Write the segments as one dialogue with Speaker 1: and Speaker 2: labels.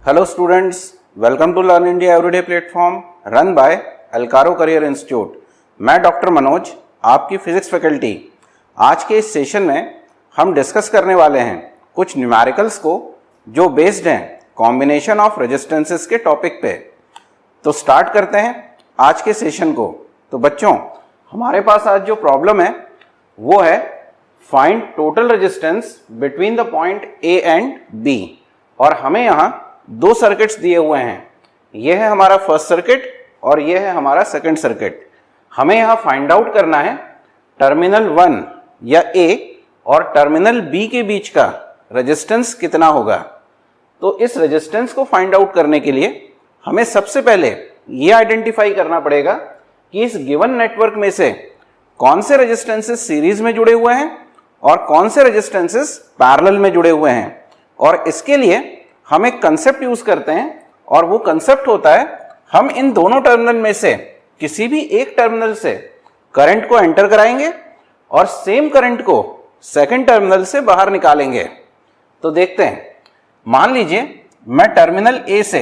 Speaker 1: Hello students, welcome to Learn India Everyday platform run by Alcaro Career Institute। मैं doctor Manoj, आपकी physics faculty. आज के इस session में हम डिस्कस करने वाले हैं कुछ न्यूमेरिकल्स को जो बेस्ड हैं कॉम्बिनेशन ऑफ रेजिस्टेंसेस के टॉपिक पे। तो स्टार्ट करते हैं आज के सेशन को। तो बच्चों, हमारे पास आज जो प्रॉब्लम है वो है find total resistance between the point A and B. और हमें यहाँ दो सर्किट्स दिए हुए हैं, यह है हमारा फर्स्ट सर्किट और यह है हमारा सेकंड सर्किट। हमें यहाँ फाइंड आउट करना है टर्मिनल 1 या ए और टर्मिनल बी के बीच का रेजिस्टेंस कितना होगा। तो इस रेजिस्टेंस को फाइंड आउट करने के लिए हमें सबसे पहले ये आइडेंटिफाई करना पड़ेगा कि इस गिवन नेटवर्क में से कौन से रेजिस्टेंसेस सीरीज में जुड़े हुए हैं और कौन से रेजिस्टेंसेस पैरेलल में जुड़े हुए हैं। और इसके लिए हम एक कंसेप्ट यूज करते हैं और वो कंसेप्ट होता है हम इन दोनों टर्मिनल में से किसी भी एक टर्मिनल से करंट को एंटर कराएंगे और सेम करंट को सेकंड टर्मिनल से बाहर निकालेंगे। तो देखते हैं, मान लीजिए मैं टर्मिनल ए से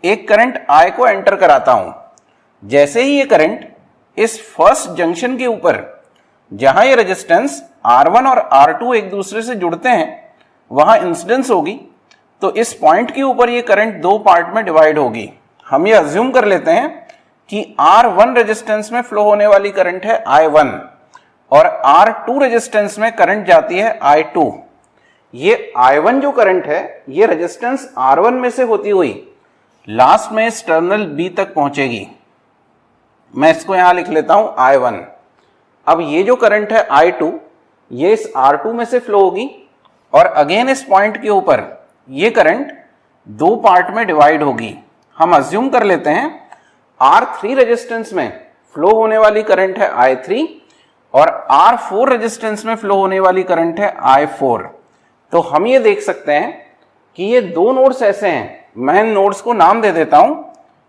Speaker 1: एक करंट I को एंटर कराता हूं। जैसे ही ये करंट इस फर्स्ट जंक्शन के ऊपर जहां ये रेजिस्टेंस R1 और R2 एक दूसरे से जुड़ते हैं वहां इंसिडेंस होगी, तो इस पॉइंट के ऊपर ये करंट दो पार्ट में डिवाइड होगी। हम ये अज्यूम कर लेते हैं कि R1 रेजिस्टेंस में फ्लो होने वाली करंट है I1 और R2 रेजिस्टेंस में करंट जाती है I2। ये I1 जो करंट है ये रेजिस्टेंस R1 में से होती हुई लास्ट में इस टर्मिनल B तक पहुंचेगी। मैं इसको यहां लिख लेता हूं I1। अब ये जो करंट है I2 ये इस R2 में से फ्लो होगी और अगेन इस पॉइंट के ऊपर ये करंट दो पार्ट में डिवाइड होगी। हम अज्यूम कर लेते हैं R3 रेजिस्टेंस में फ्लो होने वाली करंट है I3 और R4 रेजिस्टेंस में फ्लो होने वाली करंट है I4। तो हम ये देख सकते हैं कि ये दो नोड्स ऐसे हैं, मैं इन नोड्स को नाम दे देता हूं।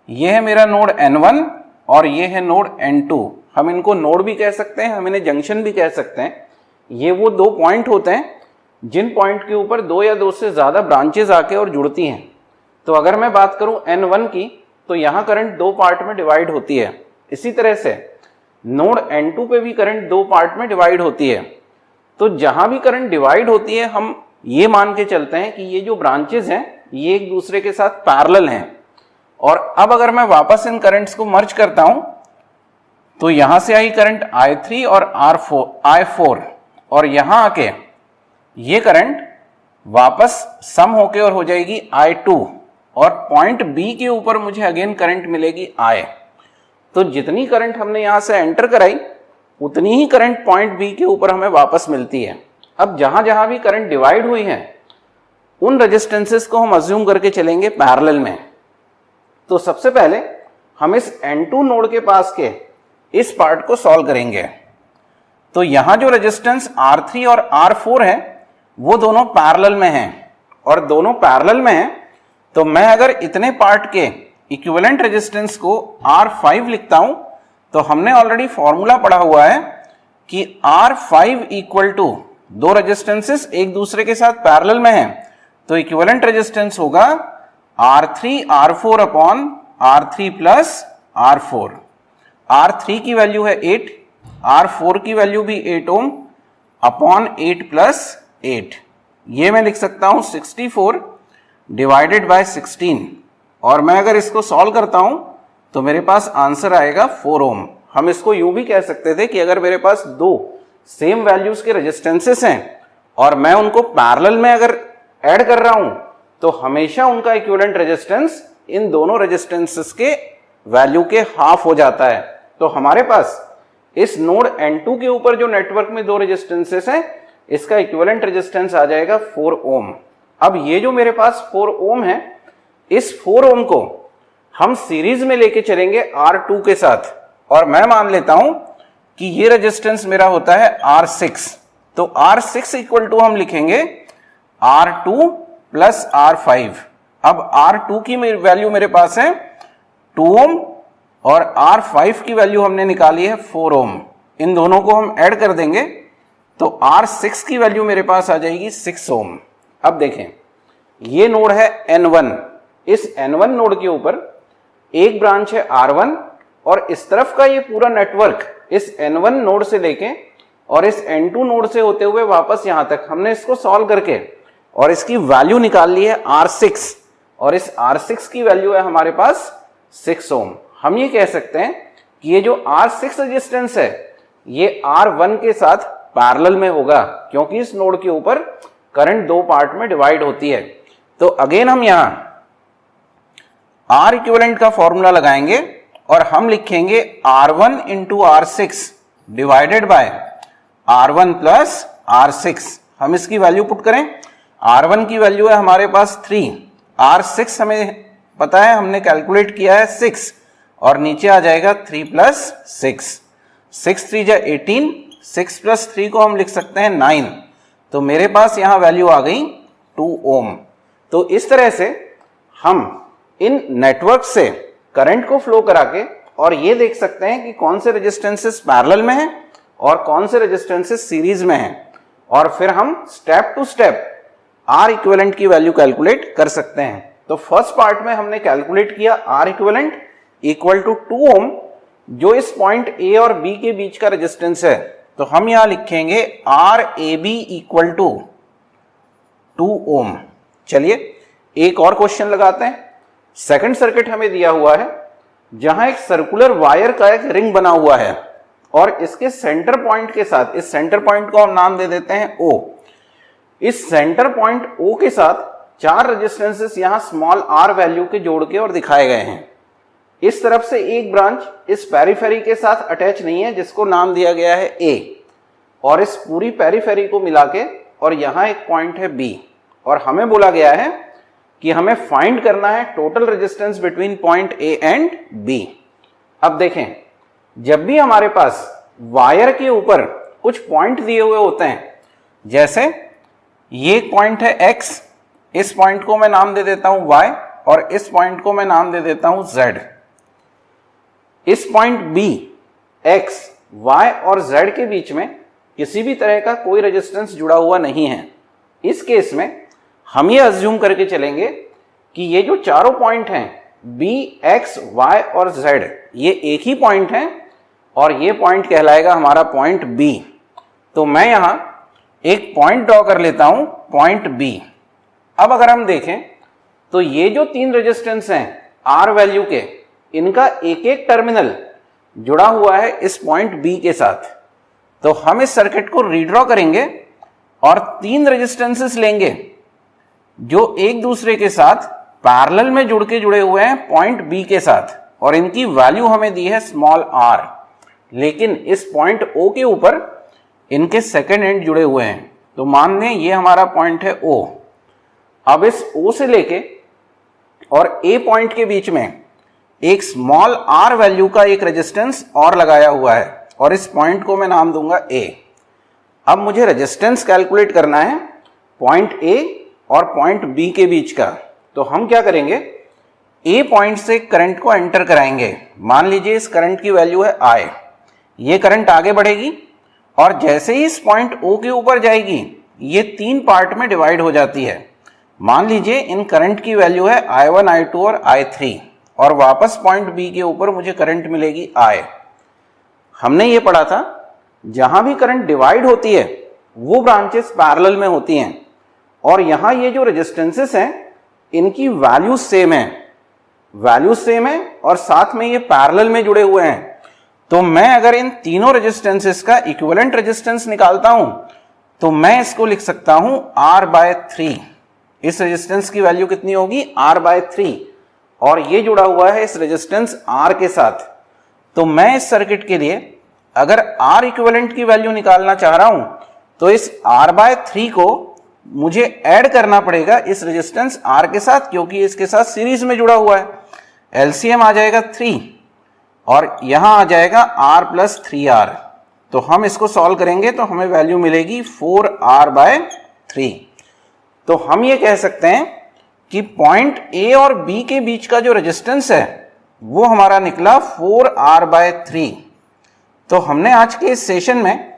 Speaker 1: ये है मेरा नोड N1 और ये है नोड N2। हम इनको नोड भी कह सकते हैं, हम इन्हें जंक्शन भी कह सकते हैं। ये वो दो पॉइंट होते हैं जिन पॉइंट के ऊपर दो या दो से ज्यादा ब्रांचेज आके और जुड़ती हैं। तो अगर मैं बात करूं N1 की तो यहां करंट दो पार्ट में डिवाइड होती है। इसी तरह से नोड N2 पे भी करंट दो पार्ट में डिवाइड होती है। तो जहां भी करंट डिवाइड होती है हम ये मान के चलते हैं कि ये जो ब्रांचेज हैं ये एक दूसरे के साथ पैरेलल हैं। और अब अगर मैं वापस इन करंट्स को मर्ज करता हूं तो यहां से आई करंट I3 और I4 और यहां आके ये करंट वापस सम होके और हो जाएगी I2 और पॉइंट B के ऊपर मुझे अगेन करंट मिलेगी I। तो जितनी करंट हमने यहां से एंटर कराई उतनी ही करंट पॉइंट B के ऊपर हमें वापस मिलती है। अब जहां जहां भी करंट डिवाइड हुई है उन रेजिस्टेंसेस को हम अज्यूम करके चलेंगे पैरेलल में। तो सबसे पहले हम इस N2 नोड के पास के इस पार्ट को सॉल्व करेंगे। तो यहां जो रेजिस्टेंस R3 और R4 है वो दोनों पैरेलल में हैं और दोनों पैरेलल में हैं तो मैं अगर इतने पार्ट के इक्विवेलेंट रेजिस्टेंस को R5 लिखता हूं तो हमने ऑलरेडी फॉर्मूला पढ़ा हुआ है कि R5 इक्वल टू दो रेजिस्टेंसेस एक दूसरे के साथ पैरेलल में हैं तो इक्विवेलेंट रेजिस्टेंस होगा R3 R4 upon R3 plus R4। R3 की वैल्यू है 8, R4 की वैल्यू भी 8 ओम अपॉन 8 प्लस 8। ये मैं लिख सकता हूं 64 डिवाइडेड बाय 16 और मैं अगर इसको सॉल्व करता हूं तो मेरे पास आंसर आएगा 4 ओम। हम इसको यूं भी कह सकते थे कि अगर मेरे पास दो सेम वैल्यूज के रेजिस्टेंसेस हैं और मैं उनको पैरेलल में अगर ऐड कर रहा हूं तो हमेशा उनका इक्विवेलेंट रेजिस्टेंस इन दोनों रेजिस्टेंसेस के वैल्यू के हाफ हो जाता है। तो हमारे पास इस नोड N2 के ऊपर जो नेटवर्क में दो रेजिस्टेंसेस हैं इसका इक्विवेलेंट रेजिस्टेंस आ जाएगा 4 ओम। अब ये जो मेरे पास 4 ओम है इस 4 ओम को हम सीरीज में लेके चलेंगे R2 के साथ और मैं मान लेता हूं कि ये रेजिस्टेंस मेरा होता है R6। तो R6 इक्वल टू हम लिखेंगे R2 प्लस R5। अब R2 की वैल्यू मेरे पास है 2 ओम और R5 की वैल्यू हमने निकाली है 4 ओम। इन दोनों को हम ऐड कर देंगे तो R6 की वैल्यू मेरे पास आ जाएगी 6 ओम। अब देखें ये नोड है N1 इस N1 नोड के ऊपर एक ब्रांच है R1 और इस तरफ का ये पूरा नेटवर्क इस N1 नोड से लेके और इस N2 नोड से होते हुए वापस यहां तक हमने इसको सॉल्व करके और इसकी वैल्यू निकाल ली है R6 और इस R6 की वैल्यू है हमारे पास 6 ओम। हम ये कह सकते हैं कि ये जो R6 रेजिस्टेंस है ये R1 के साथ पैरेलल में होगा क्योंकि इस नोड के ऊपर करंट दो पार्ट में डिवाइड होती है। तो अगेन हम यहां R इक्विवेलेंट का फॉर्मूला लगाएंगे और हम लिखेंगे R1 into R6 divided by R1 plus R6। हम इसकी वैल्यू पुट करें। R1 की वैल्यू है हमारे पास 3, R6 हमें पता है, हमने कैलकुलेट किया है 6 और नीचे आ जाएगा 3 प्लस 6, 6 3 जा 18, 6 प्लस 3 को हम लिख सकते हैं 9। तो मेरे पास यहां वैल्यू आ गई 2 ओम। तो इस तरह से हम इन नेटवर्क से करंट को फ्लो करा के और ये देख सकते हैं कि कौन से रेजिस्टेंसेस पैरेलल में हैं और कौन से रेजिस्टेंसेस सीरीज में हैं और फिर हम step to step R equivalent की वैल्यू कैलकुलेट कर सकते हैं। तो फर्स्ट पार्ट में हमने कैलकुलेट किया R इक्विवेलेंट इक्वल टू 2 ओम जो इस पॉइंट A और B के बीच का रेजिस्टेंस है। तो हम यहां लिखेंगे RAB इक्वल टू 2 ओम। चलिए एक और क्वेश्चन लगाते हैं। सेकंड सर्किट हमें दिया हुआ है जहां एक सर्कुलर वायर का एक रिंग बना हुआ है और इसके सेंटर पॉइंट के साथ, इस सेंटर पॉइंट को हम नाम दे देते हैं O। इस सेंटर पॉइंट O के साथ 4 रेजिस्टेंसेस यहां स्मॉल r वैल्यू के जोड़ के और दिखाए गए हैं। इस तरफ से एक ब्रांच इस पेरिफेरी के साथ अटैच नहीं है जिसको नाम दिया गया है A और इस पूरी पेरिफेरी को मिला के और यहां एक पॉइंट है B और हमें बोला गया है कि हमें फाइंड करना है total resistance between point A and B। अब देखें, जब भी हमारे पास वायर के ऊपर कुछ पॉइंट दिए हुए होते हैं, जैसे ये पॉइंट है X, इस पॉइंट को मैं नाम दे देता हूं Y और इस पॉइंट को मैं नाम दे देता हूं Z। इस पॉइंट B, X, Y और Z के बीच में किसी भी तरह का कोई रेजिस्टेंस जुड़ा हुआ नहीं है। इस केस में हम ये अज्यूम करके चलेंगे कि ये जो चारों पॉइंट हैं B, X, Y और Z ये एक ही पॉइंट है और ये पॉइंट कहलाएगा हमारा पॉइंट B। तो मैं यहां एक पॉइंट ड्रॉ कर लेता हूं, पॉइंट B। अब अगर हम देखें तो ये जो 3 रेजिस्टेंस हैं R वैल्यू के, इनका एक एक टर्मिनल जुड़ा हुआ है इस पॉइंट B के साथ। तो हम इस सर्किट को रीड्रॉ करेंगे और 3 रेजिस्टेंसेस लेंगे जो एक दूसरे के साथ पैरेलल में जुड़े हुए हैं पॉइंट B के साथ और इनकी वैल्यू हमें दी है स्मॉल r, लेकिन इस पॉइंट O के ऊपर इनके सेकेंड एंड जुड़े हुए हैं। तो मान लें ये हमारा पॉइंट है O। अब इस O से लेके और A पॉइंट के बीच में एक स्मॉल r वैल्यू का एक रेजिस्टेंस और लगाया हुआ है और इस पॉइंट को मैं नाम दूंगा A। अब मुझे रेजिस्टेंस कैलकुलेट करना है पॉइंट A और पॉइंट B के बीच का। तो हम क्या करेंगे, A पॉइंट से करंट को एंटर कराएंगे। मान लीजिए इस करंट की वैल्यू है I। ये करंट आगे बढ़ेगी और जैसे ही इस पॉइंट O के ऊपर जाएगी ये 3 पार्ट में डिवाइड हो जाती है। मान लीजिए इन करंट की वैल्यू है I1, I2 और I3 और वापस पॉइंट B के ऊपर मुझे करंट मिलेगी I। हमने ये पढ़ा था जहां भी करंट डिवाइड होती है वो ब्रांचेस पैरेलल में होती हैं और यहां ये जो रेजिस्टेंसेस हैं इनकी वैल्यू सेम है और साथ में ये पैरेलल में जुड़े हुए हैं। तो मैं अगर इन तीनों रेजिस्टेंसेस का इक्विवेलेंट रेजिस्टेंस निकालता हूं तो मैं इसको लिख सकता हूं R/3। इस रेजिस्टेंस की वैल्यू कितनी होगी, R/3 और ये जुड़ा हुआ है इस रेजिस्टेंस R के साथ। तो मैं इस सर्किट के लिए अगर R इक्विवेलेंट की वैल्यू निकालना चाह रहा हूं तो इस R/3 को मुझे ऐड करना पड़ेगा इस रेजिस्टेंस R के साथ क्योंकि इसके साथ सीरीज में जुड़ा हुआ है। एलसीएम आ जाएगा 3 और यहां आ जाएगा R + 3R। तो हम इसको सॉल्व करेंगे तो हमें वैल्यू मिलेगी 4R/3। तो हम ये कह सकते हैं कि पॉइंट A और B के बीच का जो रेजिस्टेंस है वो हमारा निकला 4R/3। तो हमने आज के इस सेशन में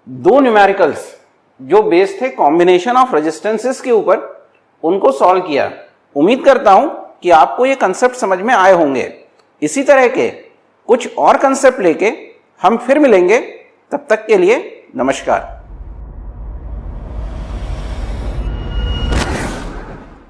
Speaker 1: 2 न्यूमेरिकल्स जो बेस्ड थे कॉम्बिनेशन ऑफ रेजिस्टेंसेस के ऊपर उनको सॉल्व किया। उम्मीद करता हूं कि आपको ये कंसेप्ट समझ में आए होंगे। इसी तरह के कुछ और कंसेप्ट लेके हम फिर मिलेंगे। तब तक के लिए नमस्कार।